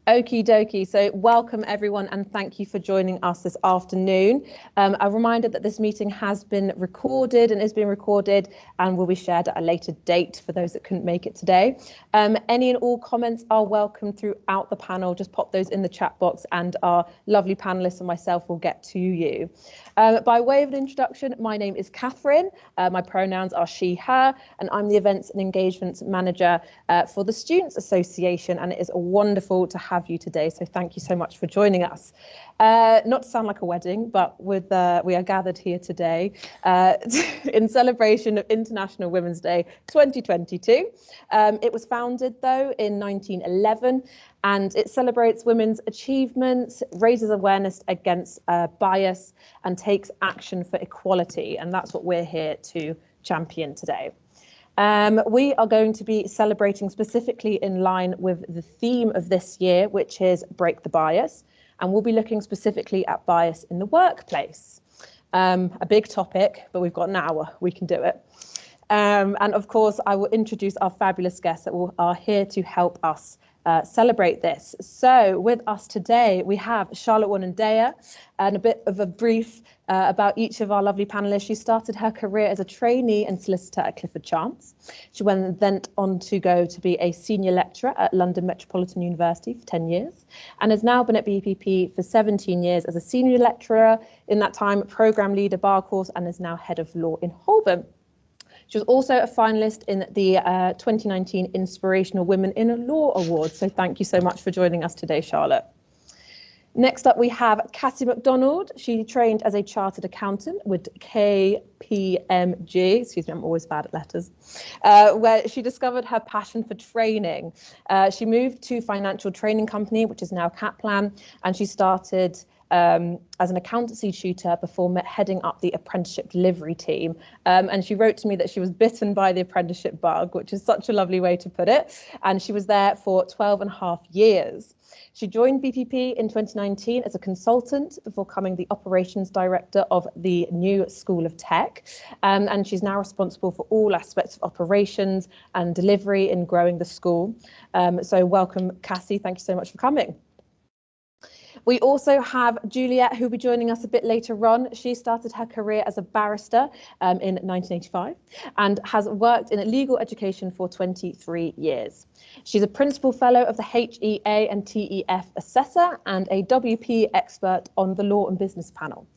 Okie dokie. So welcome everyone and thank you for joining us this afternoon. A reminder that this meeting has been recorded and is being recorded and will be shared at a later date for those that couldn't make it today. Any and all comments are welcome throughout the panel. Just pop those in the chat box and our lovely panelists and myself will get to you. By way of an introduction, my name is Catherine. My pronouns are she, her, and I'm the Events and Engagements Manager for the Students Association, and it is wonderful to have you today. So thank you so much for joining us. Not to sound like a wedding, but we are gathered here today in celebration of International Women's Day 2022. It was founded though in 1911 and it celebrates women's achievements, raises awareness against bias and takes action for equality. And that's what we're here to champion today. We are going to be celebrating specifically in line with the theme of this year, which is Break the Bias. And we'll be looking specifically at bias in the workplace. A big topic, but we've got an hour, we can do it. And of course, I will introduce our fabulous guests that are here to help us celebrate this. So with us today, we have Charlotte Wanendeya, and a bit of a brief about each of our lovely panelists. She started her career as a trainee and solicitor at Clifford Chance. She went on to go to be a senior lecturer at London Metropolitan University for 10 years and has now been at BPP for 17 years as a senior lecturer, in that time programme leader bar course, and is now head of law in Holborn. She was also a finalist in the 2019 Inspirational Women in Law Award. So thank you so much for joining us today, Charlotte. Next up, we have Cassie Mcdonald. She trained as a chartered accountant with KPMG, excuse me, I'm always bad at letters, where she discovered her passion for training. She moved to financial training company, which is now Kaplan, and she started as an accountancy tutor before heading up the apprenticeship delivery team. And she wrote to me that she was bitten by the apprenticeship bug, which is such a lovely way to put it. And she was there for 12 and a half years. She joined BPP in 2019 as a consultant before becoming the operations director of the new School of Tech. And she's now responsible for all aspects of operations and delivery in growing the school. So welcome, Cassie. Thank you so much for coming. We also have Juliet, who will be joining us a bit later on. She started her career as a barrister in 1985 and has worked in legal education for 23 years. She's a principal fellow of the HEA and TEF assessor and a WP expert on the law and business panel.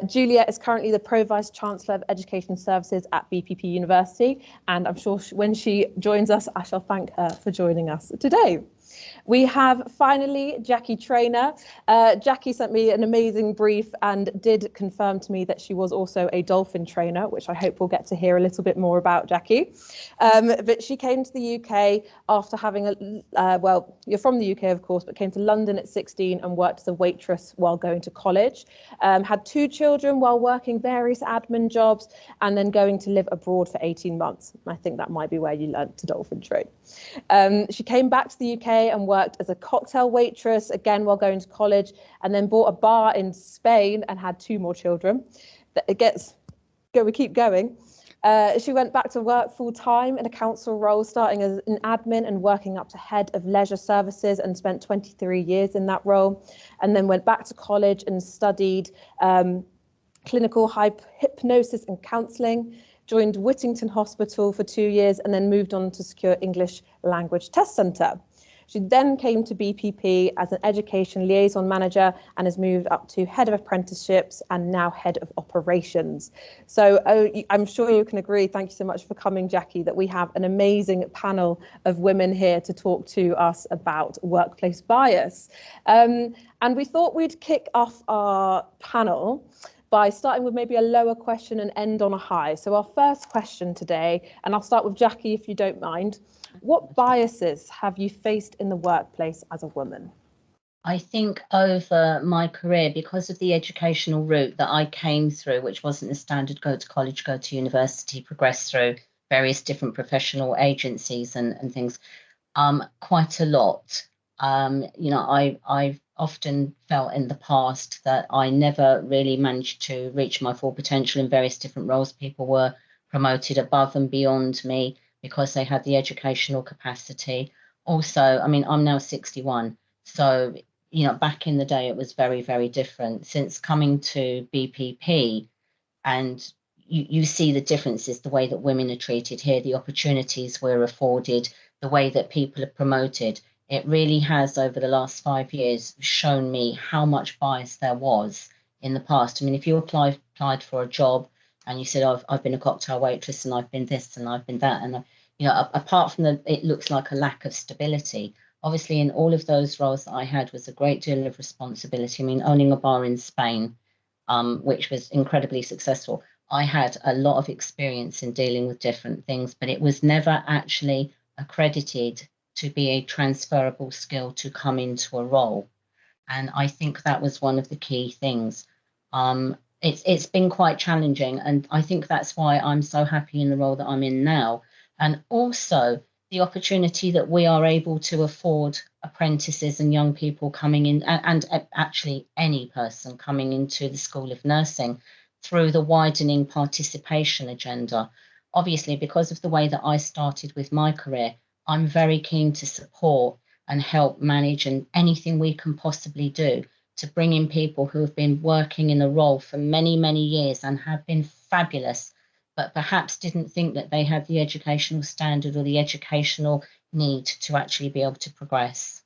Juliet is currently the Pro Vice Chancellor of Education Services at BPP University, and I'm sure when she joins us, I shall thank her for joining us today. We have finally Jacquie Traynor. Jacquie sent me an amazing brief and did confirm to me that she was also a dolphin trainer, which I hope we'll get to hear a little bit more about, Jacquie. But she came to the UK after having well, you're from the UK, of course, but came to London at 16 and worked as a waitress while going to college. Had 2 children while working various admin jobs and then going to live abroad for 18 months. I think that might be where you learned to dolphin train. She came back to the UK and worked as a cocktail waitress, again while going to college, and then bought a bar in Spain and had 2 more children. We keep going. She went back to work full-time in a council role, starting as an admin and working up to head of leisure services, and spent 23 years in that role, and then went back to college and studied clinical hypnosis and counselling, joined Whittington Hospital for 2 years, and then moved on to secure English Language Test Centre. She then came to BPP as an education liaison manager and has moved up to head of apprenticeships and now head of operations. So I'm sure you can agree, thank you so much for coming, Jacquie, that we have an amazing panel of women here to talk to us about workplace bias. And we thought we'd kick off our panel by starting with maybe a lower question and end on a high. So our first question today, and I'll start with Jacquie if you don't mind. What biases have you faced in the workplace as a woman? I think over my career, because of the educational route that I came through, which wasn't the standard go to college, go to university, progress through various different professional agencies and things, quite a lot. You know, I've often felt in the past that I never really managed to reach my full potential in various different roles. People were promoted above and beyond me because they had the educational capacity. Also, I mean, I'm now 61, So, you know, back in the day, it was very, very different. Since coming to BPP, and you see the differences, the way that women are treated here, the opportunities we're afforded, the way that people are promoted. It really has, over the last 5 years, shown me how much bias there was in the past. I mean, if you applied for a job and you said, I've been a cocktail waitress and I've been this and I've been that, and you know, apart from it looks like a lack of stability. Obviously, in all of those roles that I had was a great deal of responsibility. I mean, owning a bar in Spain, which was incredibly successful. I had a lot of experience in dealing with different things, but it was never actually accredited to be a transferable skill to come into a role. And I think that was one of the key things. It's been quite challenging, and I think that's why I'm so happy in the role that I'm in now. And also the opportunity that we are able to afford apprentices and young people coming in, and actually any person coming into the School of Nursing through the widening participation agenda. Obviously, because of the way that I started with my career, I'm very keen to support and help manage and anything we can possibly do to bring in people who have been working in a role for many, many years and have been fabulous, but perhaps didn't think that they had the educational standard or the educational need to actually be able to progress.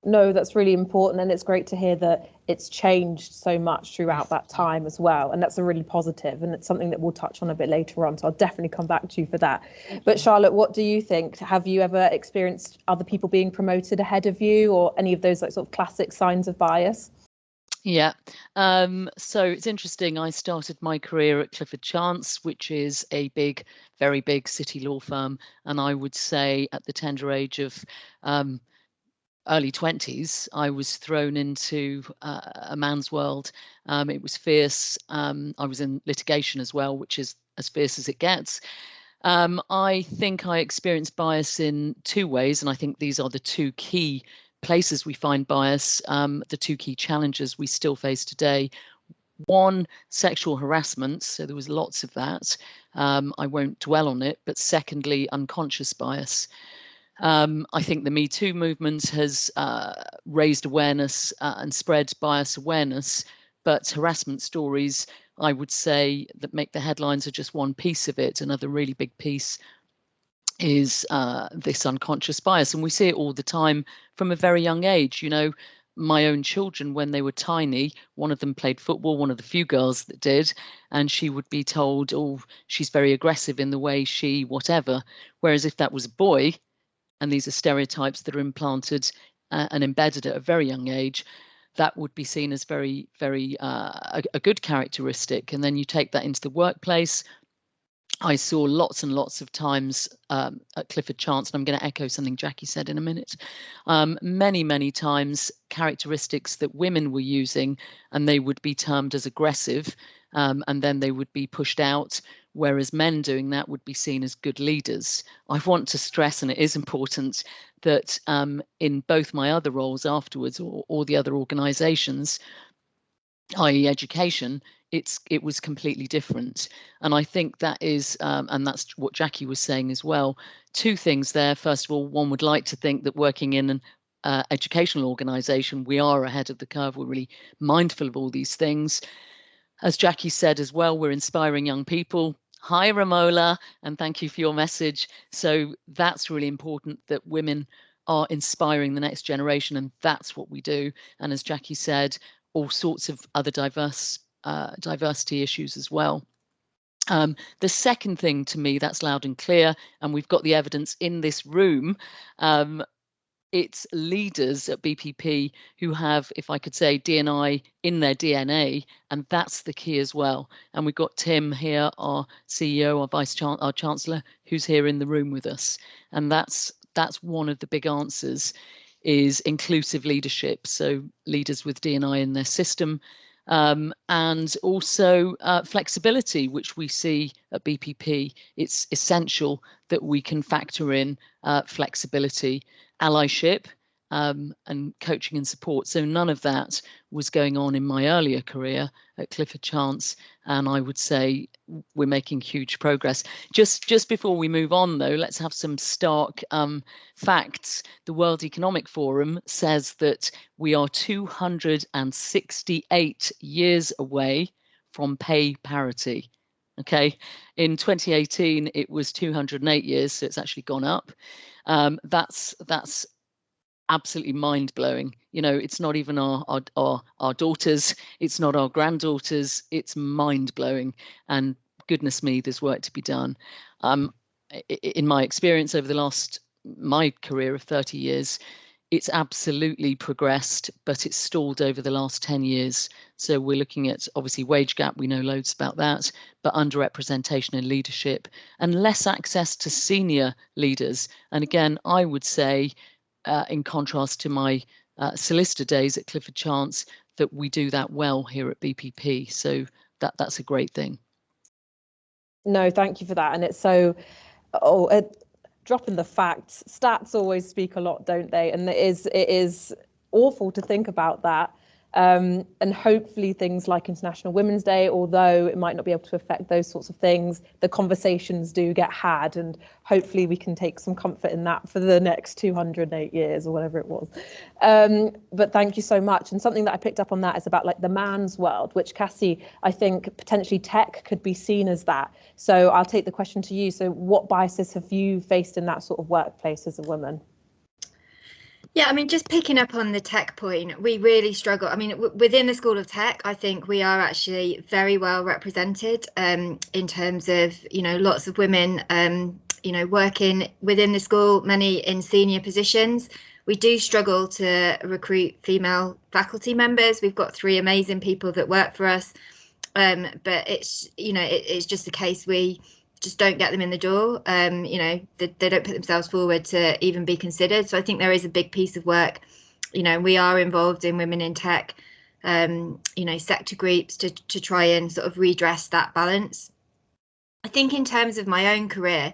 No, that's really important, and it's great to hear that it's changed so much throughout that time as well, and that's a really positive, and it's something that we'll touch on a bit later on, so I'll definitely come back to you for that. But Charlotte, what do you think? Have you ever experienced other people being promoted ahead of you, or any of those like sort of classic signs of bias? Yeah, so it's interesting. I started my career at Clifford Chance, which is a big, very big city law firm, and I would say at the tender age of early 20s, I was thrown into a man's world. It was fierce. I was in litigation as well, which is as fierce as it gets. I think I experienced bias in two ways, and I think these are the two key places we find bias, the two key challenges we still face today. One, sexual harassment. So there was lots of that. I won't dwell on it. But secondly, unconscious bias. I think the Me Too movement has raised awareness and spread bias awareness, but harassment stories, I would say, that make the headlines are just one piece of it. Another really big piece is this unconscious bias, and we see it all the time from a very young age. You know, my own children, when they were tiny, one of them played football, one of the few girls that did, and she would be told, oh, she's very aggressive in the way she whatever. Whereas if that was a boy, and these are stereotypes that are implanted and embedded at a very young age, that would be seen as very, very a good characteristic. And then you take that into the workplace. I saw lots and lots of times at Clifford Chance, and I'm going to echo something Jackie said in a minute, many, many times characteristics that women were using, and they would be termed as aggressive, and then they would be pushed out, whereas men doing that would be seen as good leaders. I want to stress, and it is important, that in both my other roles afterwards, or the other organisations, i.e. education, it was completely different. And I think that is, and that's what Jackie was saying as well, two things there. First of all, one would like to think that working in an educational organisation, we are ahead of the curve. We're really mindful of all these things. As Jackie said as well, we're inspiring young people. Hi, Ramola, and thank you for your message. So that's really important, that women are inspiring the next generation, and that's what we do. And as Jackie said, all sorts of other diversity issues as well. The second thing to me that's loud and clear, and we've got the evidence in this room, it's leaders at BPP who have, if I could say, D&I in their DNA, and that's the key as well. And we've got Tim here, our CEO, our Chancellor, who's here in the room with us. And that's one of the big answers, is inclusive leadership. So leaders with D&I in their system, and also flexibility, which we see at BPP. It's essential that we can factor in flexibility, allyship, and coaching and support. So none of that was going on in my earlier career at Clifford Chance, and I would say we're making huge progress. Just before we move on, though, let's have some stark facts. The World Economic Forum says that we are 268 years away from pay parity. Okay, in 2018 it was 208 years, so it's actually gone up. That's absolutely mind-blowing. You know, it's not even our daughters, it's not our granddaughters, it's mind-blowing, and goodness me, there's work to be done. In my experience over my career of 30 years, it's absolutely progressed, but it's stalled over the last 10 years. So we're looking at, obviously, wage gap, we know loads about that, but underrepresentation in leadership and less access to senior leaders. And again, I would say, in contrast to my solicitor days at Clifford Chance, that we do that well here at BPP. So that's a great thing. No, thank you for that. And it's so, dropping the facts, stats always speak a lot, don't they? And it is awful to think about that. And hopefully things like International Women's Day, although it might not be able to affect those sorts of things, the conversations do get had, and hopefully we can take some comfort in that for the next 208 years or whatever it was. But thank you so much. And something that I picked up on that is about like the man's world, which, Cassie, I think potentially tech could be seen as that. So I'll take the question to you. So what biases have you faced in that sort of workplace as a woman? Yeah, I mean, just picking up on the tech point, we really struggle. I mean, within the School of Tech, I think we are actually very well represented in terms of, you know, lots of women, you know, working within the school, many in senior positions. We do struggle to recruit female faculty members. We've got 3 amazing people that work for us, but it's, you know, it's just a case we just don't get them in the door. You know, they don't put themselves forward to even be considered. So I think there is a big piece of work. You know, we are involved in Women in Tech, you know, sector groups to try and sort of redress that balance. I think in terms of my own career,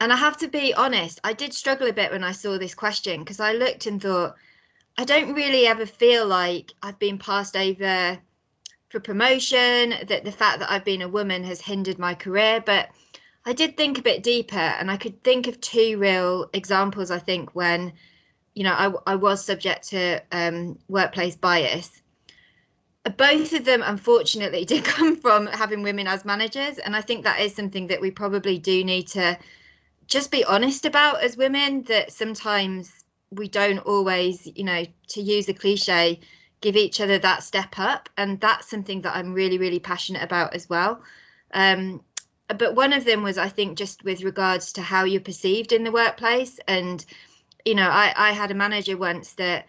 and I have to be honest, I did struggle a bit when I saw this question, because I looked and thought, I don't really ever feel like I've been passed over for promotion, that the fact that I've been a woman has hindered my career. But I did think a bit deeper, and I could think of 2 real examples, I think, when, you know, I was subject to workplace bias. Both of them, unfortunately, did come from having women as managers. And I think that is something that we probably do need to just be honest about as women, that sometimes we don't always, you know, to use a cliche, give each other that step up. And that's something that I'm really, really passionate about as well. But one of them was, I think, just with regards to how you're perceived in the workplace. And, you know, I had a manager once that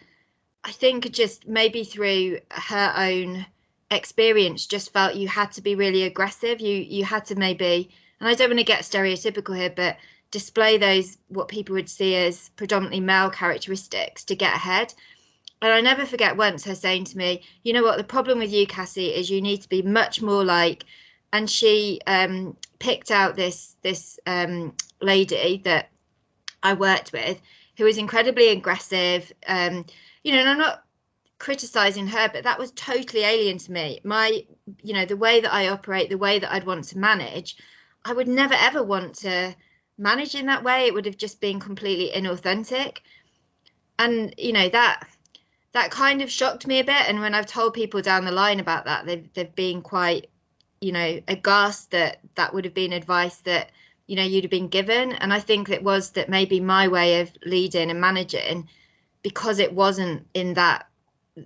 I think just maybe through her own experience just felt you had to be really aggressive. You had to maybe, and I don't want to get stereotypical here, but display those, what people would see as predominantly male characteristics to get ahead. And I never forget once her saying to me, you know what, the problem with you, Cassie, is you need to be much more like, and she picked out this lady that I worked with who was incredibly aggressive. You know, and I'm not criticizing her, but that was totally alien to me. You know, the way that I operate, the way that I'd want to manage, I would never ever want to manage in that way. It would have just been completely inauthentic. And, you know, that kind of shocked me a bit. And when I've told people down the line about that, they've been quite, you know, aghast that would have been advice that, you know, you'd have been given. And I think it was that maybe my way of leading and managing, because it wasn't in that,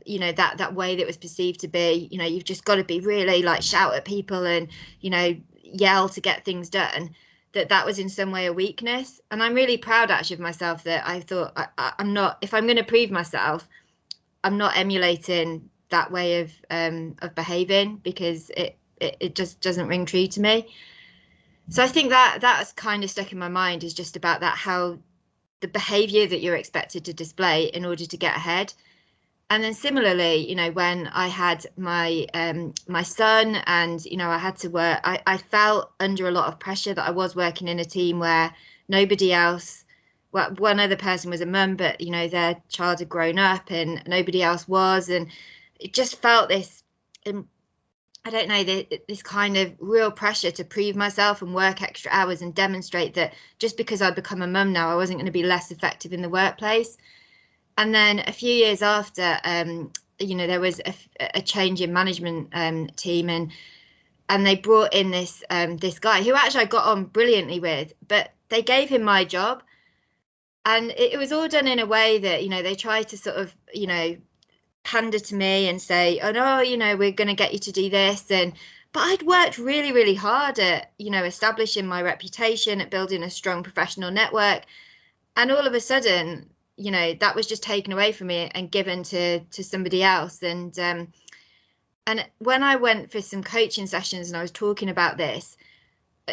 you know, that way that was perceived to be, you know, you've just got to be really like shout at people and, you know, yell to get things done, that was in some way a weakness. And I'm really proud actually of myself that I thought I'm not, if I'm going to prove myself, I'm not emulating that way of behaving, because it just doesn't ring true to me. So I think that's kind of stuck in my mind, is just about that, how the behavior that you're expected to display in order to get ahead. And then similarly, you know, when I had my my son, and, you know, I had to work, I felt under a lot of pressure that I was working in a team where nobody else well, one other person was a mum, but you know, their child had grown up and nobody else was, and it just felt this, I don't know, this kind of real pressure to prove myself and work extra hours and demonstrate that just because I'd become a mum now, I wasn't going to be less effective in the workplace. And then a few years after, you know, there was a change in management team, and they brought in this guy who actually I got on brilliantly with, but they gave him my job, and it was all done in a way that, you know, they tried to sort of, you know, pander to me and say, oh no, you know, we're going to get you to do this. But I'd worked really, really hard at, you know, establishing my reputation, at building a strong professional network. And all of a sudden, you know, that was just taken away from me and given to somebody else. And when I went for some coaching sessions and I was talking about this,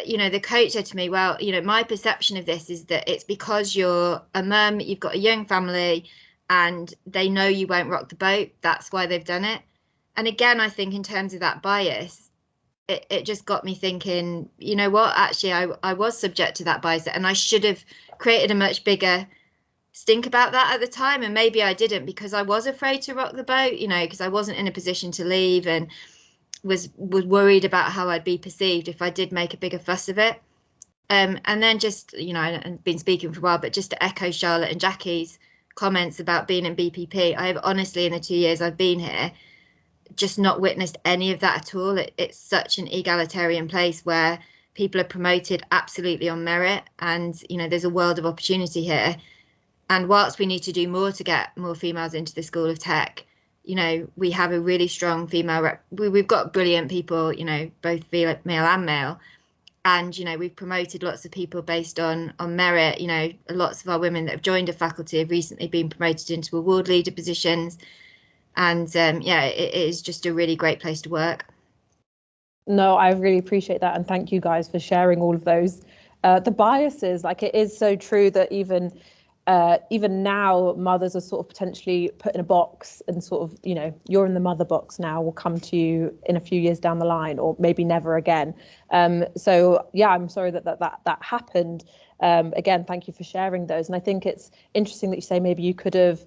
you know, the coach said to me, well, you know, my perception of this is that it's because you're a mum, you've got a young family, and they know you won't rock the boat. That's why they've done it. And again, I think in terms of that bias, it just got me thinking, you know what, actually, I was subject to that bias, and I should have created a much bigger stink about that at the time. And maybe I didn't, because I was afraid to rock the boat, you know, because I wasn't in a position to leave and was worried about how I'd be perceived if I did make a bigger fuss of it. And then just, you know, I've been speaking for a while, but just to echo Charlotte and Jacquie's comments about being in BPP, I have honestly, in the 2 years I've been here, just not witnessed any of that at all. It's such an egalitarian place where people are promoted absolutely on merit, and you know, there's a world of opportunity here. And whilst we need to do more to get more females into the School of Tech, you know, we have a really strong female we've got brilliant people, you know, both female and male. And, you know, we've promoted lots of people based on merit. You know, lots of our women that have joined a faculty have recently been promoted into award leader positions. And yeah, it is just a really great place to work. No, I really appreciate that. And thank you guys for sharing all of those. The biases, like, it is so true that even now, mothers are sort of potentially put in a box and sort of, you know, you're in the mother box now, we'll come to you in a few years down the line, or maybe never again. So yeah, I'm sorry that happened. Again, thank you for sharing those. And I think it's interesting that you say maybe you could have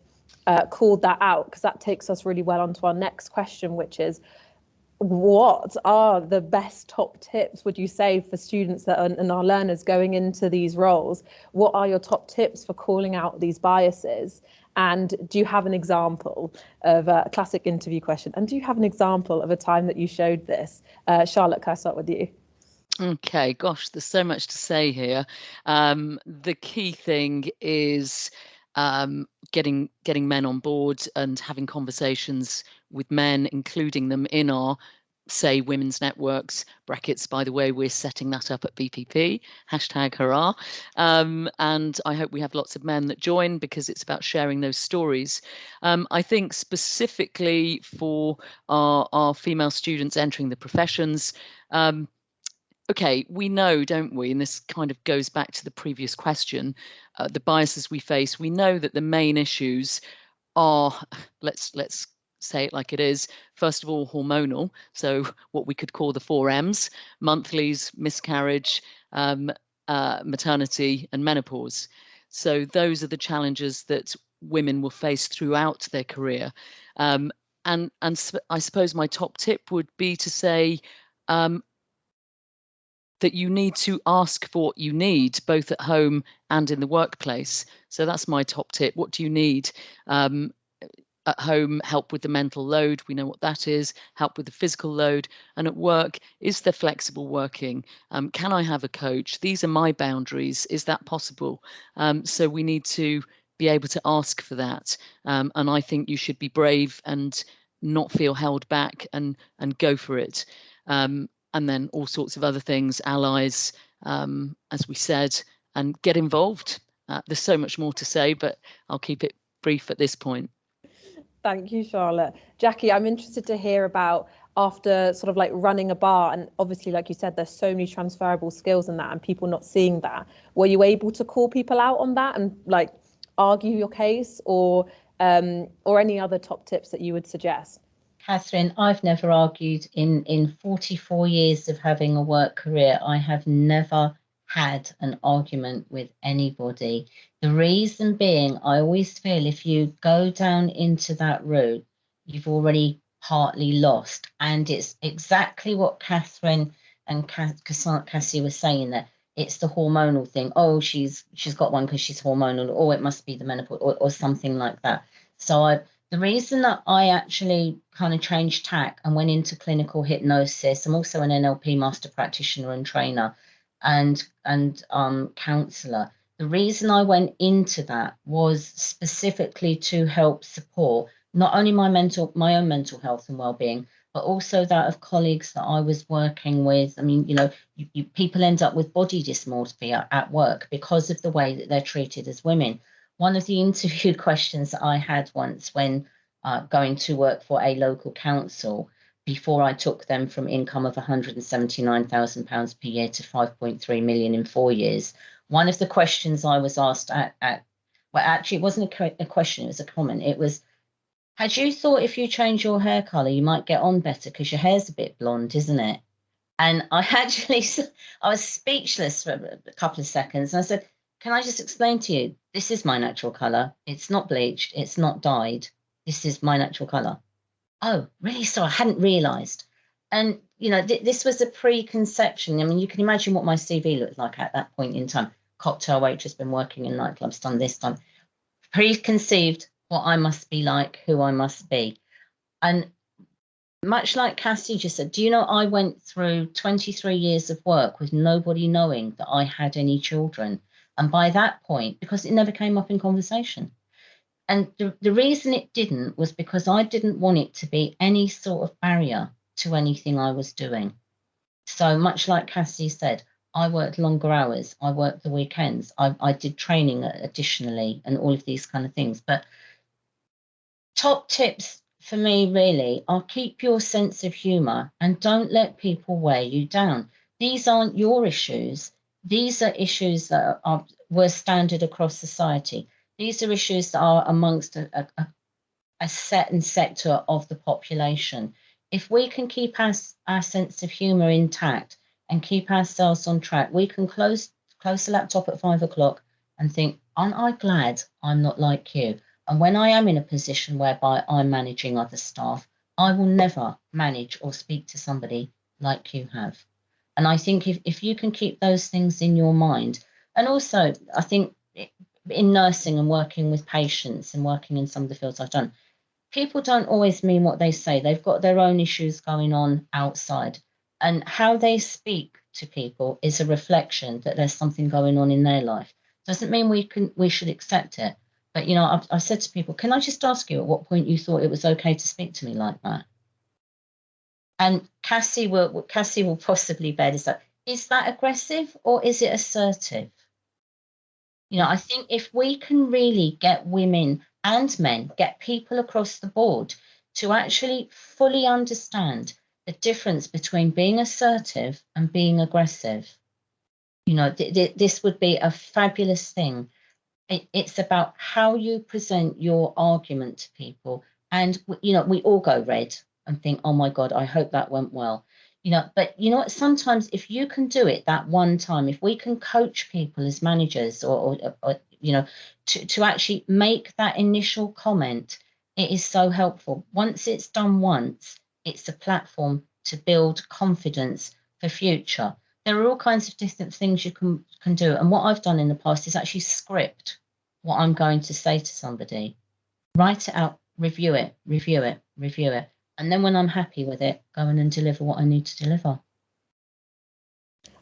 called that out, because that takes us really well onto our next question, which is, what are the best top tips, would you say, for students that are, and our learners going into these roles? What are your top tips for calling out these biases? And do you have an example of a classic interview question? And do you have an example of a time that you showed this? Charlotte, can I start with you? Okay, gosh, there's so much to say here. The key thing is getting men on board and having conversations with men, including them in our, say, women's networks, brackets, by the way, we're setting that up at BPP, #hurrah. And I hope we have lots of men that join, because it's about sharing those stories. I think specifically for our female students entering the professions, okay, we know, don't we, and this kind of goes back to the previous question, the biases we face, we know that the main issues are, let's say it like it is, first of all, hormonal. So what we could call the 4 M's: monthlies, miscarriage, maternity, and menopause. So those are the challenges that women will face throughout their career. And I suppose my top tip would be to say that you need to ask for what you need, both at home and in the workplace. So that's my top tip. What do you need? At home, help with the mental load. We know what that is. Help with the physical load. And at work, is there flexible working? Can I have a coach? These are my boundaries. Is that possible? So we need to be able to ask for that. And I think you should be brave and not feel held back and go for it. And then all sorts of other things, allies, as we said, and get involved. There's so much more to say, but I'll keep it brief at this point. Thank you, Charlotte. Jacquie, I'm interested to hear about, after sort of like running a bar, and obviously, like you said, there's so many transferable skills in that and people not seeing that. Were you able to call people out on that and like argue your case, or any other top tips that you would suggest? Catherine, I've never argued in 44 years of having a work career. I have never had an argument with anybody. The reason being, I always feel if you go down into that route, you've already partly lost. And it's exactly what Catherine and Cassie were saying there. It's the hormonal thing. Oh, she's got one because she's hormonal. Oh, it must be the menopause or something like that. So the reason that I actually kind of changed tack and went into clinical hypnosis, I'm also an NLP master practitioner and trainer and counsellor. The reason I went into that was specifically to help support not only my own mental health and well-being, but also that of colleagues that I was working with. I mean, people end up with body dysmorphia at work because of the way that they're treated as women. One of the interview questions that I had once when going to work for a local council, before I took them from income of £179,000 per year to 5.3 million in 4 years, one of the questions I was asked well, actually, it wasn't a question, it was a comment. It was, had you thought if you change your hair colour, you might get on better because your hair's a bit blonde, isn't it? And I was speechless for a couple of seconds. And I said, can I just explain to you, this is my natural colour. It's not bleached. It's not dyed. This is my natural colour. Oh, really? So I hadn't realised. And, this was a preconception. I mean, you can imagine what my CV looked like at that point in time. Cocktail waitress, been working in nightclubs, done this, done. Preconceived what I must be like, who I must be. And much like Cassie just said, do you know, I went through 23 years of work with nobody knowing that I had any children. And by that point, because it never came up in conversation. And the reason it didn't was because I didn't want it to be any sort of barrier to anything I was doing. So much like Cassie said, I worked longer hours. I worked the weekends. I did training additionally and all of these kind of things. But top tips for me really are keep your sense of humour and don't let people wear you down. These aren't your issues. These are issues that were standard across society. These are issues that are amongst a certain sector of the population. If we can keep our sense of humour intact and keep ourselves on track, we can close the laptop at 5 o'clock and think, aren't I glad I'm not like you? And when I am in a position whereby I'm managing other staff, I will never manage or speak to somebody like you have. And I think if you can keep those things in your mind, and also I think in nursing and working with patients and working in some of the fields I've done, people don't always mean what they say. They've got their own issues going on outside. And how they speak to people is a reflection that there's something going on in their life. Doesn't mean we should accept it. But, I've said to people, can I just ask you at what point you thought it was okay to speak to me like that? And Cassie will possibly bear this up. Is that aggressive or is it assertive? I think if we can really get women and men, get people across the board to actually fully understand the difference between being assertive and being aggressive, this would be a fabulous thing. It's about how you present your argument to people. And, we all go red and think, oh, my God, I hope that went well. But what, sometimes if you can do it that one time, if we can coach people as managers or to actually make that initial comment, it is so helpful. Once it's done once, it's a platform to build confidence for future. There are all kinds of different things you can do. And what I've done in the past is actually script what I'm going to say to somebody, write it out, review it. And then when I'm happy with it, go in and deliver what I need to deliver.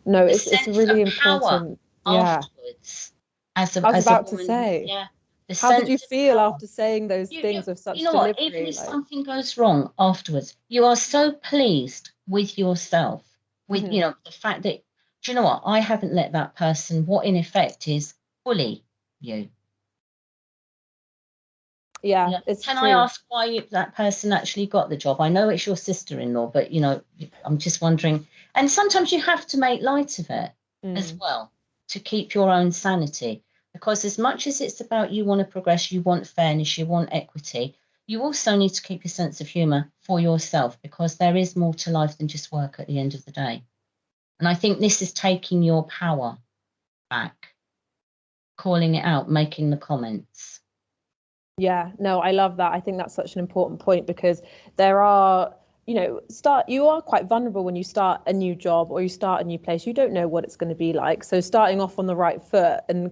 No, it's really important. Yeah. Afterwards, I was about to say. Yeah. How did you feel after saying those things with such delivery? What? Even if something goes wrong afterwards, you are so pleased with yourself, with the fact that, do you know what? I haven't let that person, what in effect is bully you. Yeah, it's Can true. I ask why that person actually got the job? I know it's your sister-in-law, but I'm just wondering. And sometimes you have to make light of it as well to keep your own sanity. Because as much as it's about you want to progress, you want fairness, you want equity, you also need to keep your sense of humour for yourself, because there is more to life than just work at the end of the day. And I think this is taking your power back, calling it out, making the comments. Yeah, no, I love that. I think that's such an important point because there are, you are quite vulnerable when you start a new job or you start a new place. You don't know what it's going to be like. So starting off on the right foot and,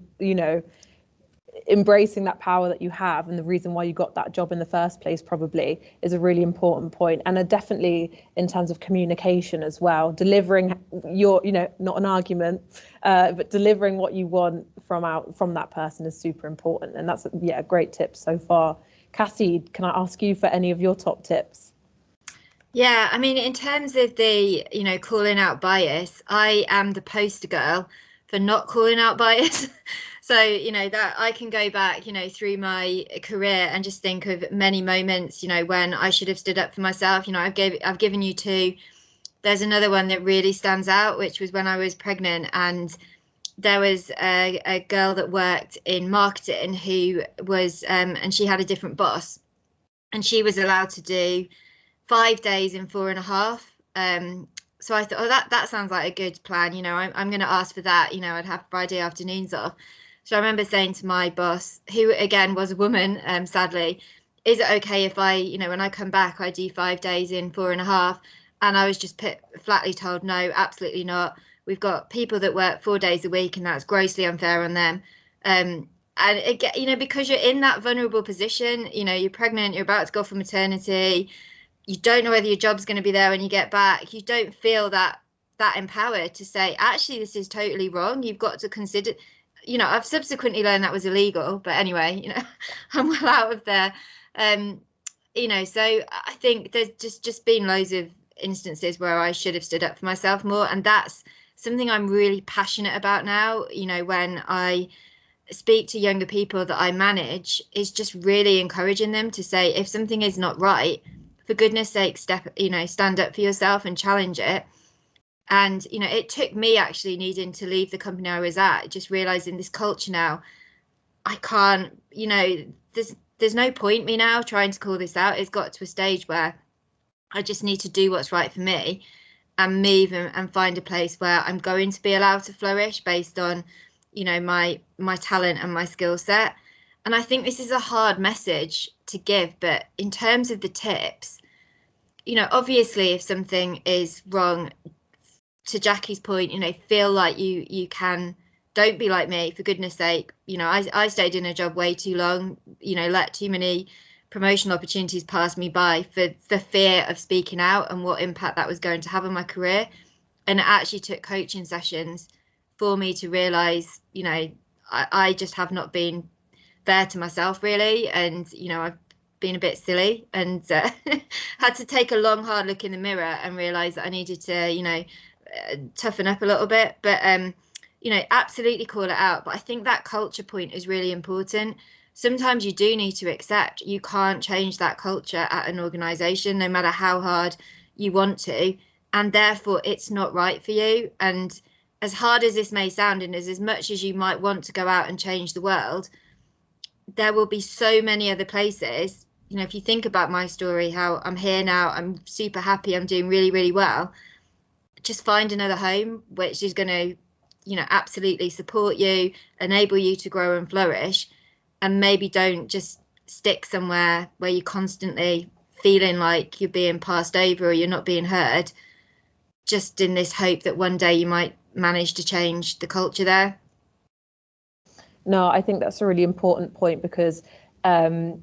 embracing that power that you have and the reason why you got that job in the first place probably is a really important point. And definitely in terms of communication as well, delivering your, not an argument, but delivering what you want from that person is super important. And that's, great tips so far. Cassie, can I ask you for any of your top tips? Yeah, I mean, in terms of the, calling out bias, I am the poster girl for not calling out bias. So, that I can go back, through my career and just think of many moments, when I should have stood up for myself. I've given you two. There's another one that really stands out, which was when I was pregnant, and there was a girl that worked in marketing who was, and she had a different boss, and she was allowed to do 5 days in 4.5. So I thought, oh, that sounds like a good plan. I'm going to ask for that. I'd have Friday afternoons off. So I remember saying to my boss, who again was a woman, sadly, is it okay if I, when I come back, I do 5 days in 4.5? And I was just flatly told, no, absolutely not. We've got people that work 4 days a week, and that's grossly unfair on them. And again, because you're in that vulnerable position, you're pregnant, you're about to go for maternity, you don't know whether your job's going to be there when you get back. You don't feel that empowered to say, actually, this is totally wrong. You've got to consider, I've subsequently learned that was illegal, but anyway, I'm well out of there. So I think there's just been loads of instances where I should have stood up for myself more. And that's something I'm really passionate about now, when I speak to younger people that I manage, is just really encouraging them to say, if something is not right, for goodness sake, stand up for yourself and challenge it. And, it took me actually needing to leave the company I was at, just realizing this culture now, I can't, there's no point me now trying to call this out. It's got to a stage where I just need to do what's right for me and move and find a place where I'm going to be allowed to flourish based on, my talent and my skill set. And I think this is a hard message to give, but in terms of the tips, obviously if something is wrong, to Jacquie's point, feel like you can, don't be like me, for goodness sake. I stayed in a job way too long, let too many promotional opportunities pass me by for the fear of speaking out and what impact that was going to have on my career. And it actually took coaching sessions for me to realize, I just have not been fair to myself really. And, I've been a bit silly and had to take a long, hard look in the mirror and realize that I needed to, toughen up a little bit. But, absolutely call it out. But I think that culture point is really important. Sometimes you do need to accept you can't change that culture at an organization, no matter how hard you want to. And therefore, it's not right for you. And as hard as this may sound, and as much as you might want to go out and change the world, there will be so many other places. If you think about my story, how I'm here now, I'm super happy, I'm doing really, really well. Just find another home which is going to, absolutely support you, enable you to grow and flourish. And maybe don't just stick somewhere where you're constantly feeling like you're being passed over or you're not being heard, just in this hope that one day you might manage to change the culture there. No, I think that's a really important point because, trying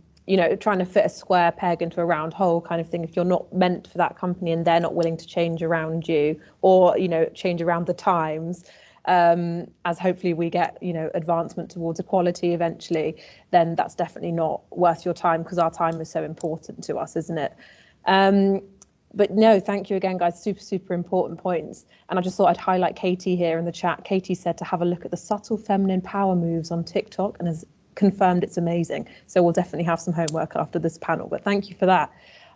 to fit a square peg into a round hole kind of thing, if you're not meant for that company and they're not willing to change around you or, change around the times, as hopefully we get, advancement towards equality eventually, then that's definitely not worth your time because our time is so important to us, isn't it? But no, thank you again, guys. Super, super important points. And I just thought I'd highlight Katie here in the chat. Katie said to have a look at the subtle feminine power moves on TikTok and has confirmed it's amazing. So we'll definitely have some homework after this panel, but thank you for that.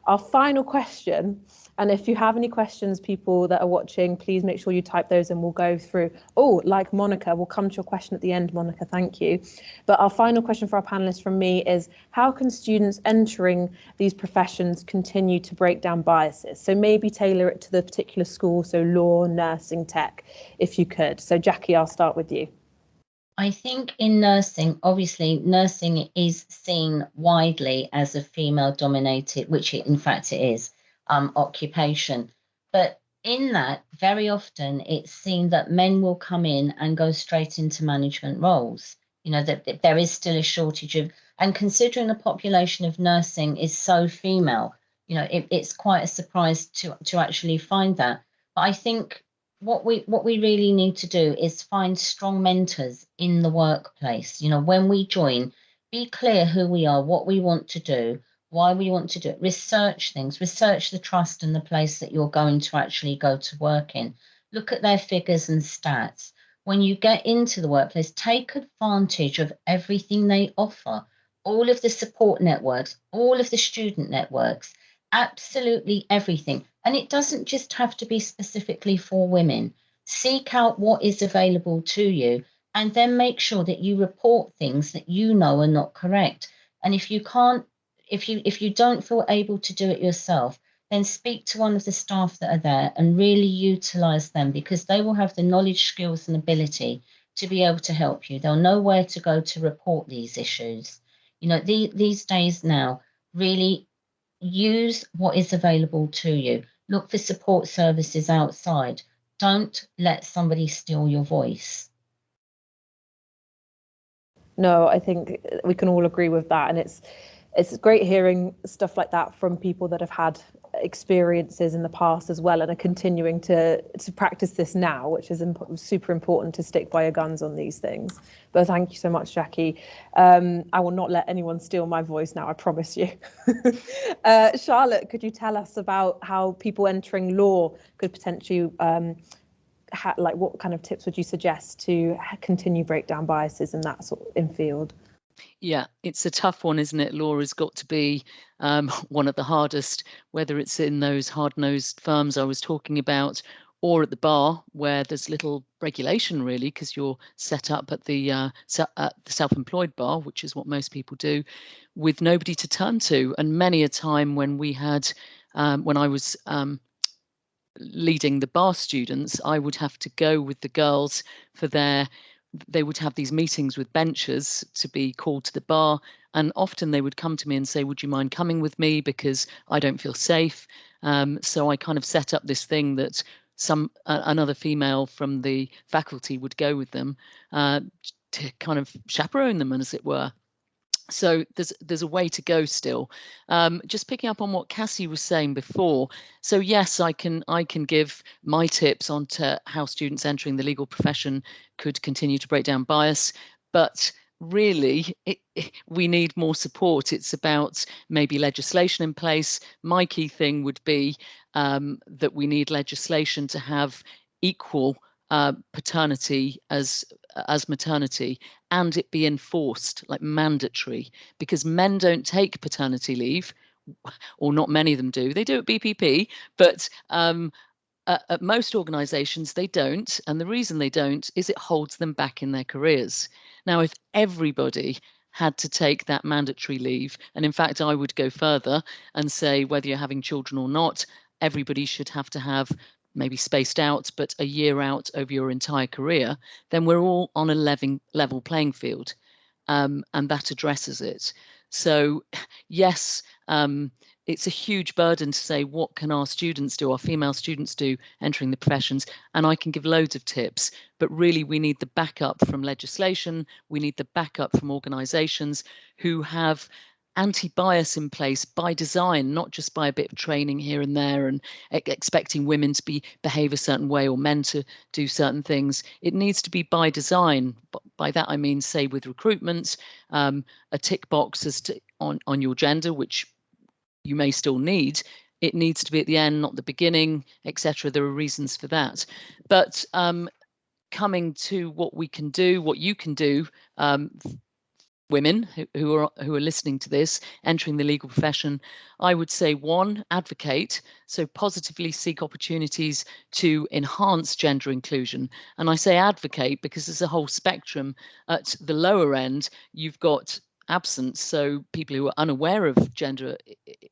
Our final question, and if you have any questions, people that are watching, please make sure you type those and we'll go through. Oh, like Monica, we'll come to your question at the end, Monica, thank you. But our final question for our panelists from me is, how can students entering these professions continue to break down biases? So maybe tailor it to the particular school, so law, nursing, tech, if you could. So Jacquie, I'll start with you. I think in nursing, obviously, nursing is seen widely as a female dominated, which in fact it is, occupation. But in that, very often it's seen that men will come in and go straight into management roles. You know, that there is still a shortage of, and considering the population of nursing is so female, you know, it's quite a surprise to actually find that. But I think what we really need to do is find strong mentors in the workplace. You know, when we join, be clear who we are, what we want to do, why we want to do it. Research things, research the trust and the place that you're going to actually go to work in. Look at their figures and stats. When you get into the workplace, take advantage of everything they offer, all of the support networks, all of the student networks, absolutely everything. And it doesn't just have to be specifically for women. Seek out what is available to you and then make sure that you report things that you know are not correct. And if you can't, if you don't feel able to do it yourself, then speak to one of the staff that are there and really utilize them, because they will have the knowledge, skills, and ability to be able to help you. They'll know where to go to report these issues. You know, these days now, really use what is available to you. Look for support services outside. Don't let somebody steal your voice. No, I think we can all agree with that, and it's great hearing stuff like that from people that have had experiences in the past as well and are continuing to practice this now, which is super important to stick by your guns on these things. But thank you so much, Jacquie. I will not let anyone steal my voice now, I promise you. Charlotte, could you tell us about how people entering law could potentially like what kind of tips would you suggest to continue break down biases in that sort of in field? Yeah, it's a tough one, isn't it? Law has got to be one of the hardest, whether it's in those hard-nosed firms I was talking about, or at the bar where there's little regulation really, because you're set up at the self-employed bar, which is what most people do, with nobody to turn to. And many a time when we had, when I was leading the bar students, I would have to go with the girls for they would have these meetings with benchers to be called to the bar, and often they would come to me and say, would you mind coming with me because I don't feel safe. So I kind of set up this thing that another female from the faculty would go with them to kind of chaperone them, as it were. So there's a way to go still. Just picking up on what Cassie was saying before. So yes, I can give my tips on to how students entering the legal profession could continue to break down bias, but really we need more support. It's about maybe legislation in place. My key thing would be that we need legislation to have equal paternity as maternity, and it be enforced, like mandatory, because men don't take paternity leave, or not many of them do. They do at BPP, but at most organisations they don't, and the reason they don't is it holds them back in their careers. Now, if everybody had to take that mandatory leave, and in fact I would go further and say whether you're having children or not, everybody should have to have, maybe spaced out, but a year out over your entire career, then we're all on a level playing field, and that addresses it. So yes, it's a huge burden to say, what can our students do, our female students do entering the professions? And I can give loads of tips, but really we need the backup from legislation. We need the backup from organisations who have anti-bias in place by design, not just by a bit of training here and there and expecting women to behave a certain way or men to do certain things. It needs to be by design. By that I mean, say with recruitment, a tick box as to on your gender, which you may still need. It needs to be at the end, not the beginning, etc. There are reasons for that. But coming to what we can do, what you can do, women who are listening to this, entering the legal profession, I would say, one, advocate. So positively seek opportunities to enhance gender inclusion. And I say advocate because there's a whole spectrum. At the lower end, you've got absence, so people who are unaware of gender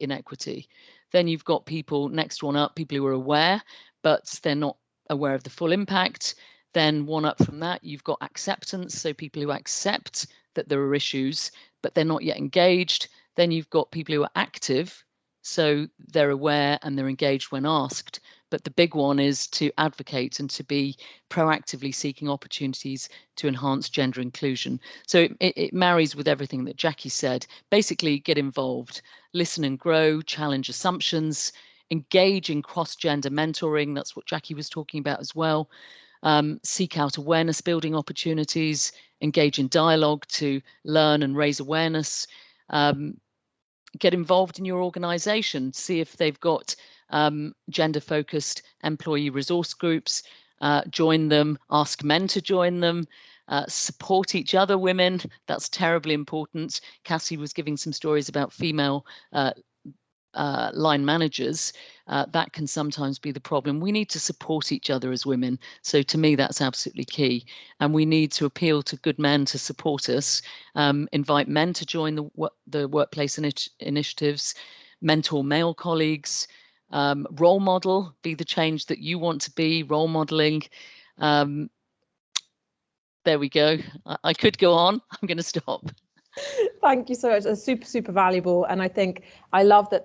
inequity. Then you've got people, next one up, people who are aware, but they're not aware of the full impact. Then one up from that, you've got acceptance, so people who accept that there are issues, but they're not yet engaged. Then you've got people who are active, so they're aware and they're engaged when asked. But the big one is to advocate and to be proactively seeking opportunities to enhance gender inclusion. So it marries with everything that Jacquie said. Basically, get involved, listen and grow, challenge assumptions, engage in cross-gender mentoring. That's what Jacquie was talking about as well. Seek out awareness building opportunities, engage in dialogue to learn and raise awareness. Get involved in your organization, see if they've got gender focused employee resource groups, join them, ask men to join them, support each other women. That's terribly important. Cassie was giving some stories about female line managers. That can sometimes be the problem. We need to support each other as women. So to me, that's absolutely key. And we need to appeal to good men to support us, invite men to join the workplace initiatives, mentor male colleagues, role model, be the change that you want to be, role modeling. There we go. I could go on. I'm going to stop. Thank you so much. That's super, super valuable. And I think I love that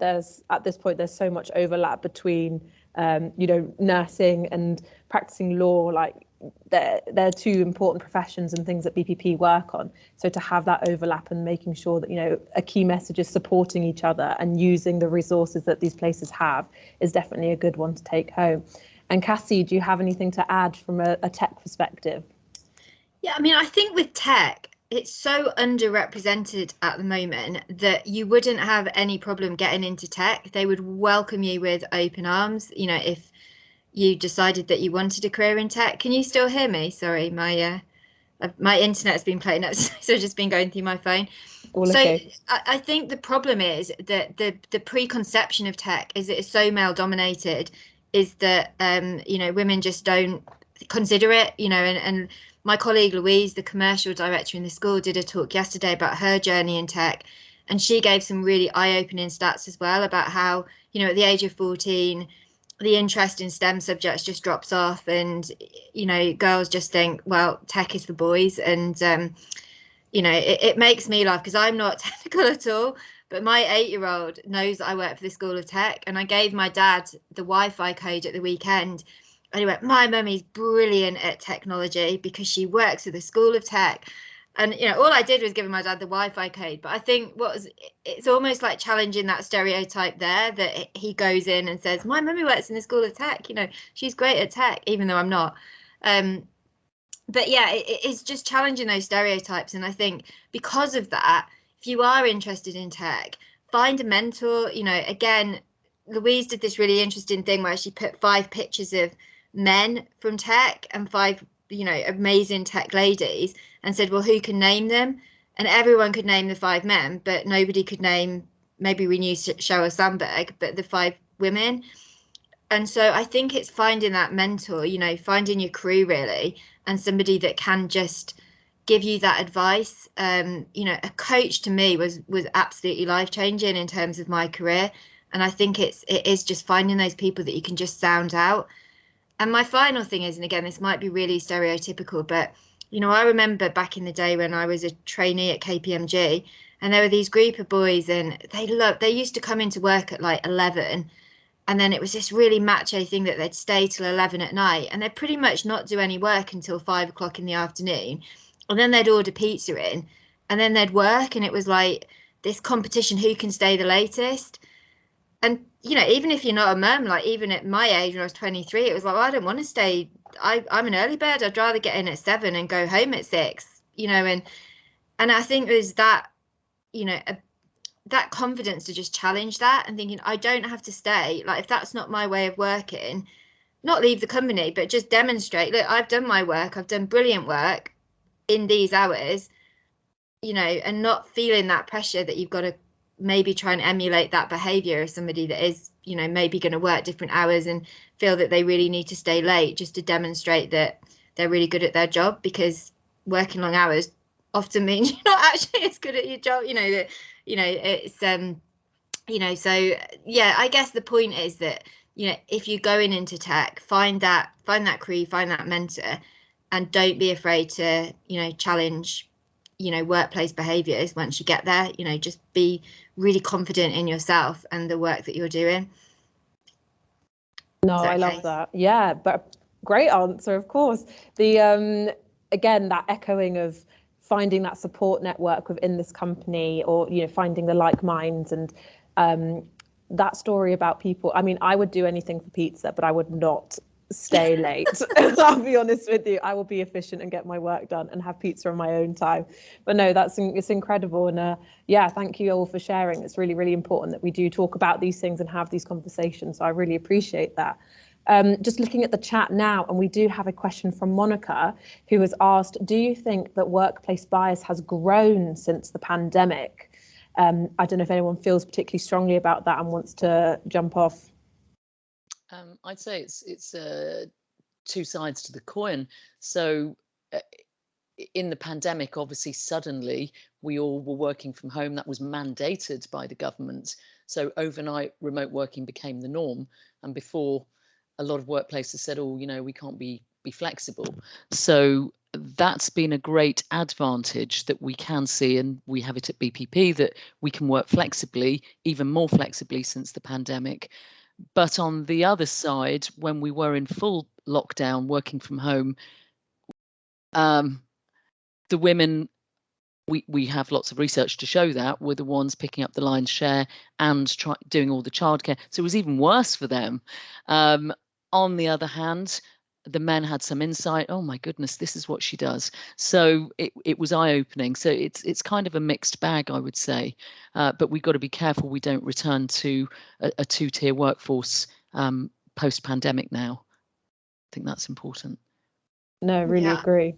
at this point, there's so much overlap between, nursing and practicing law. Like they're two important professions and things that BPP work on. So to have that overlap and making sure that, a key message is supporting each other and using the resources that these places have is definitely a good one to take home. And Cassie, do you have anything to add from a tech perspective? Yeah, I mean, I think with tech, it's so underrepresented at the moment that you wouldn't have any problem getting into tech. They would welcome you with open arms, if you decided that you wanted a career in tech. Can you still hear me? Sorry, my internet's been playing up, so I've just been going through my phone. Okay. I think the problem is that the preconception of tech is that it's so male dominated, is that women just don't consider it, and my colleague Louise, the commercial director in the school, did a talk yesterday about her journey in tech, and she gave some really eye-opening stats as well about how, at the age of 14, the interest in STEM subjects just drops off, and girls just think, well, tech is for boys. And it makes me laugh because I'm not technical at all, but my 8-year-old knows that I work for the School of Tech, and I gave my dad the Wi-Fi code at the weekend. And he went, my mummy's brilliant at technology because she works at the School of Tech. And, all I did was give my dad the Wi-Fi code. But I think it's almost like challenging that stereotype there, that he goes in and says, my mummy works in the School of Tech. She's great at tech, even though I'm not. But yeah, it's just challenging those stereotypes. And I think because of that, if you are interested in tech, find a mentor. Again, Louise did this really interesting thing where she put 5 pictures of men from tech and 5 amazing tech ladies, and said, well, who can name them? And everyone could name the 5 men, but nobody could name, maybe we knew Sheryl Sandberg, but the 5 women. And so I think it's finding that mentor, finding your crew really, and somebody that can just give you that advice. A coach to me was absolutely life-changing in terms of my career. And I think it is just finding those people that you can just sound out. And my final thing is, and again, this might be really stereotypical, but, I remember back in the day when I was a trainee at KPMG, and there were these group of boys, and they used to come into work at like 11. And then it was this really macho thing that they'd stay till 11 at night, and they'd pretty much not do any work until 5 o'clock in the afternoon. And then they'd order pizza in, and then they'd work. And it was like this competition, who can stay the latest. And, even if you're not a mum, like even at my age when I was 23, it was like, well, I don't want to stay. I'm an early bird. I'd rather get in at 7 and go home at 6, and I think there's that, that confidence to just challenge that and thinking, I don't have to stay. Like, if that's not my way of working, not leave the company, but just demonstrate, look, I've done my work. I've done brilliant work in these hours, and not feeling that pressure that you've got to maybe try and emulate that behavior of somebody that is, maybe going to work different hours and feel that they really need to stay late just to demonstrate that they're really good at their job, because working long hours often means you're not actually as good at your job. It's so yeah, I guess the point is that, if you're going into tech, find that crew, find that mentor, and don't be afraid to, challenge, workplace behaviours once you get there. Just be really confident in yourself and the work that you're doing. No, I love that. Yeah, but great answer, of course. The again, that echoing of finding that support network within this company, or finding the like minds, and that story about people. I mean, I would do anything for pizza, but I would not stay late. I'll be honest with you. I will be efficient and get my work done and have pizza on my own time. But no, it's incredible. And yeah, thank you all for sharing. It's really, really important that we do talk about these things and have these conversations. So I really appreciate that. Just looking at the chat now, and we do have a question from Monica, who has asked, do you think that workplace bias has grown since the pandemic? I don't know if anyone feels particularly strongly about that and wants to jump off. I'd say it's two sides to the coin. So in the pandemic, obviously, suddenly we all were working from home. That was mandated by the government. So overnight remote working became the norm. And before, a lot of workplaces said, oh, we can't be flexible. So that's been a great advantage that we can see, and we have it at BPP, that we can work flexibly, even more flexibly since the pandemic. But on the other side, when we were in full lockdown, working from home, the women, we have lots of research to show that, were the ones picking up the lion's share and doing all the childcare. So it was even worse for them. On the other hand, the men had some insight. Oh my goodness, this is what she does. So it was eye-opening. So it's kind of a mixed bag, I would say. But we've got to be careful we don't return to a two-tier workforce post-pandemic now. I think that's important. No, really agree.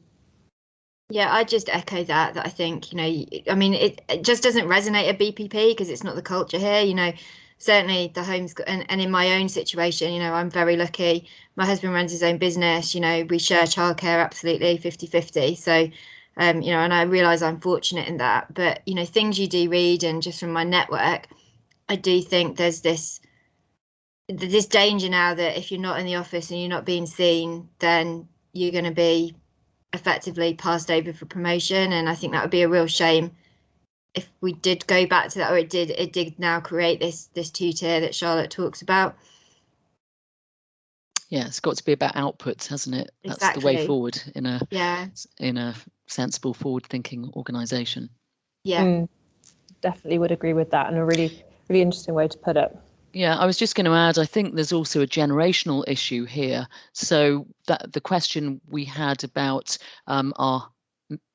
Yeah, I just echo that I think, I mean, it just doesn't resonate at BPP because it's not the culture here, certainly the homes, and in my own situation, I'm very lucky. My husband runs his own business, we share childcare absolutely 50-50. So, and I realise I'm fortunate in that. But, things you do read, and just from my network, I do think there's this danger now that if you're not in the office and you're not being seen, then you're going to be effectively passed over for promotion. And I think that would be a real shame if we did go back to that, or it did now create this two-tier that Charlotte talks about. Yeah, it's got to be about outputs, hasn't it? That's exactly the way forward in a sensible, forward-thinking organisation. Yeah, definitely would agree with that, and a really, really interesting way to put it. Yeah, I was just going to add, I think there's also a generational issue here. So that the question we had about our,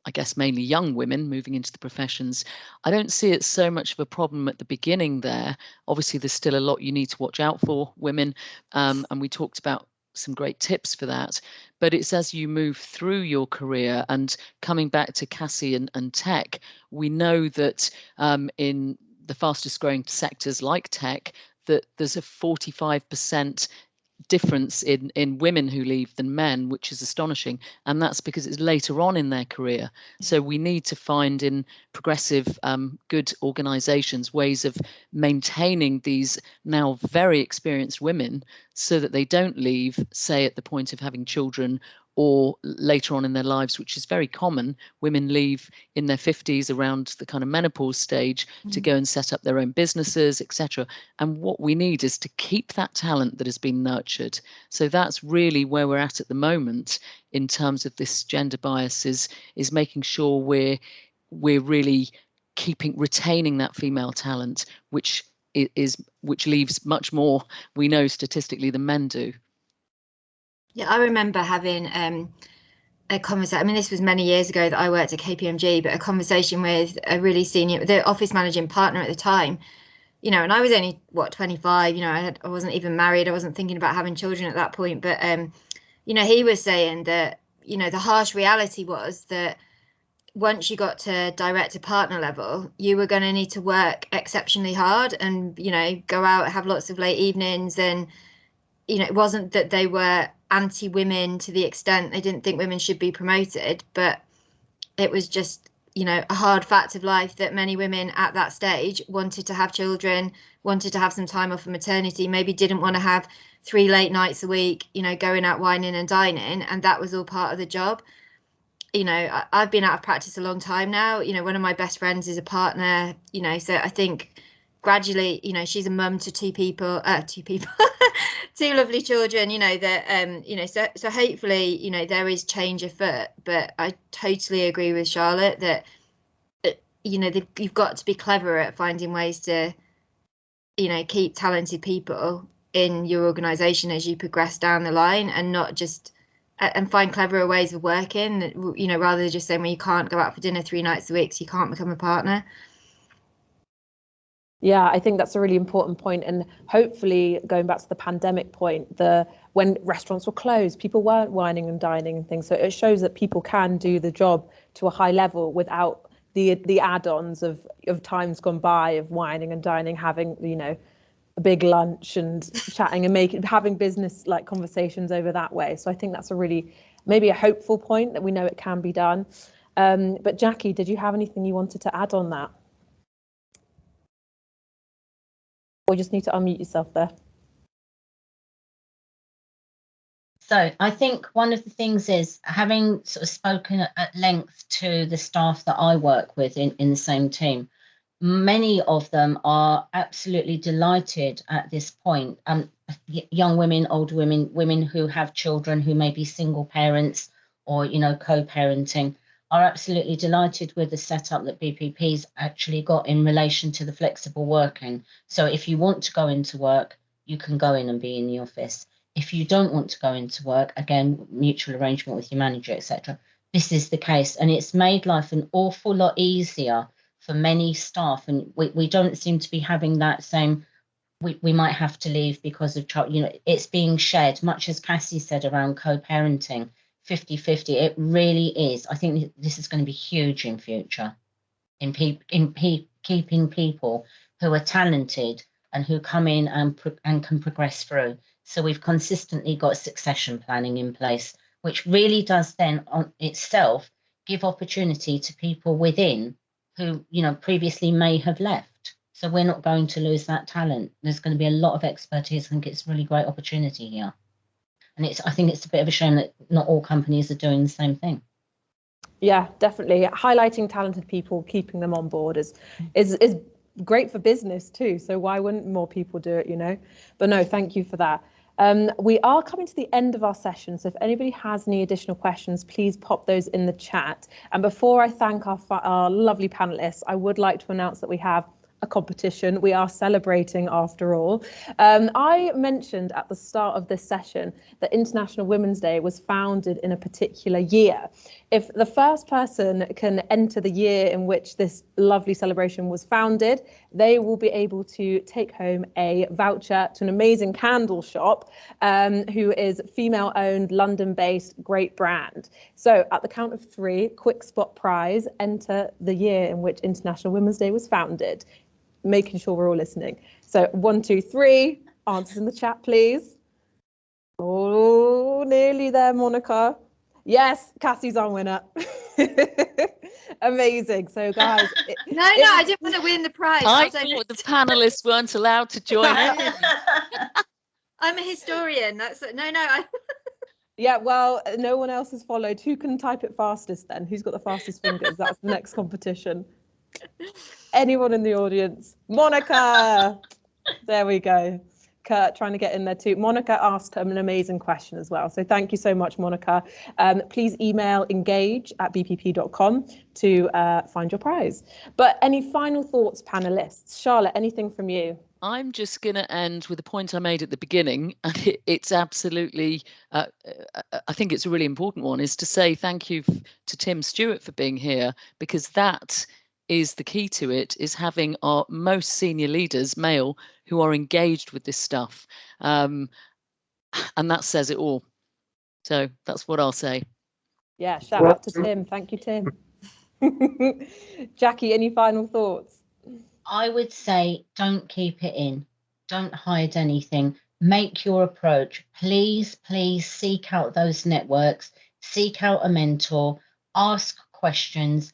I guess, mainly young women moving into the professions, I don't see it so much of a problem at the beginning there. Obviously, there's still a lot you need to watch out for, women, and we talked about some great tips for that. But it's as you move through your career, and coming back to Cassie and tech, we know that in the fastest growing sectors like tech, that there's a 45% difference in women who leave than men, which is astonishing. And that's because it's later on in their career. So we need to find in progressive, good organizations ways of maintaining these now very experienced women so that they don't leave, say, at the point of having children or later on in their lives, which is very common. Women leave in their 50s, around the kind of menopause stage, to go and set up their own businesses, etc. And what we need is to keep that talent that has been nurtured. So that's really where we're at the moment in terms of this gender bias, is making sure we're really retaining that female talent, which leaves much more, we know statistically, than men do. Yeah, I remember having a conversation. I mean, this was many years ago that I worked at KPMG, but a conversation with a really senior, the office managing partner at the time, and I was only 25, I wasn't even married. I wasn't thinking about having children at that point. But, he was saying that, the harsh reality was that once you got to director partner level, you were going to need to work exceptionally hard and, go out, have lots of late evenings. And, it wasn't that they were anti-women to the extent they didn't think women should be promoted, but it was just a hard fact of life that many women at that stage wanted to have children, wanted to have some time off for maternity, maybe didn't want to have 3 late nights a week, going out wining and dining, and that was all part of the job. I've been out of practice a long time now. One of my best friends is a partner, so I think gradually, she's a mum to two people, two lovely children, so hopefully, there is change afoot. But I totally agree with Charlotte that, you've got to be clever at finding ways to, keep talented people in your organisation as you progress down the line, and not just and find cleverer ways of working, rather than just saying, well, you can't go out for dinner 3 nights a week, so you can't become a partner. Yeah, I think that's a really important point. And hopefully, going back to the pandemic point, when restaurants were closed, people weren't wining and dining and things. So it shows that people can do the job to a high level without the add-ons of times gone by of wining and dining, having, a big lunch and chatting and having business like conversations over that way. So I think that's maybe a hopeful point that we know it can be done. But Jacquie, did you have anything you wanted to add on that? Or you just need to unmute yourself there. So I think one of the things is, having sort of spoken at length to the staff that I work with in the same team, many of them are absolutely delighted at this point. Young women, older women, women who have children who may be single parents or, co-parenting, are absolutely delighted with the setup that BPP's actually got in relation to the flexible working. So if you want to go into work, you can go in and be in the office. If you don't want to go into work, again, mutual arrangement with your manager, etc. This is the case, and it's made life an awful lot easier for many staff, and we don't seem to be having that same, we might have to leave because of child, it's being shared, much as Cassie said around co-parenting, 50-50. It really is. I think this is going to be huge in future in keeping people who are talented and who come in and can progress through. So we've consistently got succession planning in place, which really does then on itself give opportunity to people within who, previously may have left. So we're not going to lose that talent. There's going to be a lot of expertise. I think it's a really great opportunity here. And I think it's a bit of a shame that not all companies are doing the same thing. Yeah, definitely. Highlighting talented people, keeping them on board is great for business too. So why wouldn't more people do it, But no, thank you for that. We are coming to the end of our session, so if anybody has any additional questions, please pop those in the chat. And before I thank our lovely panelists, I would like to announce that we have a competition. We are celebrating after all. I mentioned at the start of this session that International Women's Day was founded in a particular year. If the first person can enter the year in which this lovely celebration was founded, they will be able to take home a voucher to an amazing candle shop, who is female-owned, London-based, great brand. So at the count of 3, quick spot prize, enter the year in which International Women's Day was founded, making sure we're all listening. So 1, 2, 3, answers in the chat, please. Oh, nearly there, Monica. Yes, Cassie's our winner. Amazing. So guys, I didn't want to win the prize. I thought the panelists weren't allowed to join in. I'm a historian. Yeah, well, no one else has followed. Who can type it fastest then? Who's got the fastest fingers? That's the next competition. Anyone in the audience? Monica. There we go. Kurt trying to get in there too. Monica asked an amazing question as well. So thank you so much, Monica. Please email engage@bpp.com to find your prize. But any final thoughts, panelists? Charlotte, anything from you? I'm just going to end with a point I made at the beginning, and it's absolutely, I think it's a really important one, is to say thank you to Tim Stewart for being here, because that is the key to it, is having our most senior leaders, male, who are engaged with this stuff. And that says it all. So that's what I'll say. Yeah, shout out to Tim. Thank you, Tim. Jacquie, any final thoughts? I would say don't keep it in. Don't hide anything. Make your approach. Please seek out those networks. Seek out a mentor. Ask questions.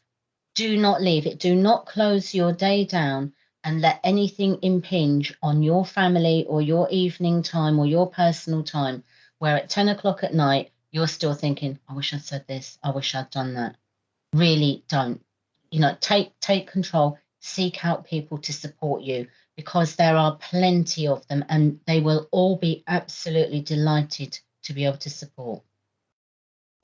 Do not leave it. Do not close your day down and let anything impinge on your family or your evening time or your personal time, where at 10 o'clock at night, you're still thinking, I wish I'd said this. I wish I'd done that. Really don't. You know, take control, seek out people to support you, because there are plenty of them and they will all be absolutely delighted to be able to support.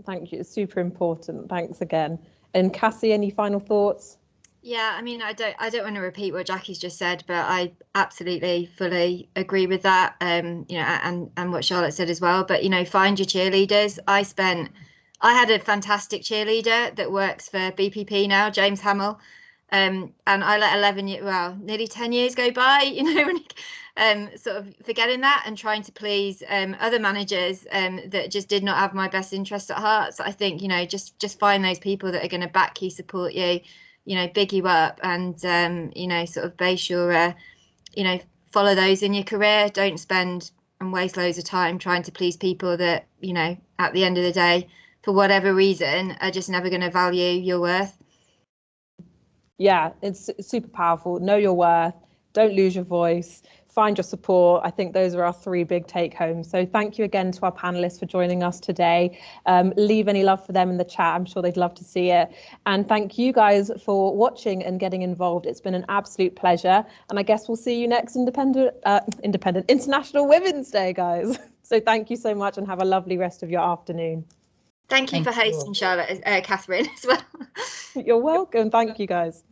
Thank you. It's super important. Thanks again. And Cassie, any final thoughts? Yeah, I mean, I don't want to repeat what Jackie's just said, but I absolutely fully agree with that. You know, and what Charlotte said as well. But you know, find your cheerleaders. I had a fantastic cheerleader that works for BPP now, James Hamill. And I let nearly 10 years go by, you know, when sort of forgetting that and trying to please other managers that just did not have my best interest at heart. So I think, you know, just find those people that are going to back you, support you, you know, big you up, and you know, sort of base your you know, follow those in your career. Don't spend and waste loads of time trying to please people that, you know, at the end of the day, for whatever reason, are just never going to value your worth. Yeah, it's super powerful. Know your worth. Don't lose your voice. Find your support. I think those are our 3 big take homes. So thank you again to our panelists for joining us today. Leave any love for them in the chat. I'm sure they'd love to see it. And thank you guys for watching and getting involved. It's been an absolute pleasure. And I guess we'll see you next International Women's Day, guys. So thank you so much and have a lovely rest of your afternoon. Thank you for hosting, Charlotte, Catherine, as well. You're welcome. Thank you, guys.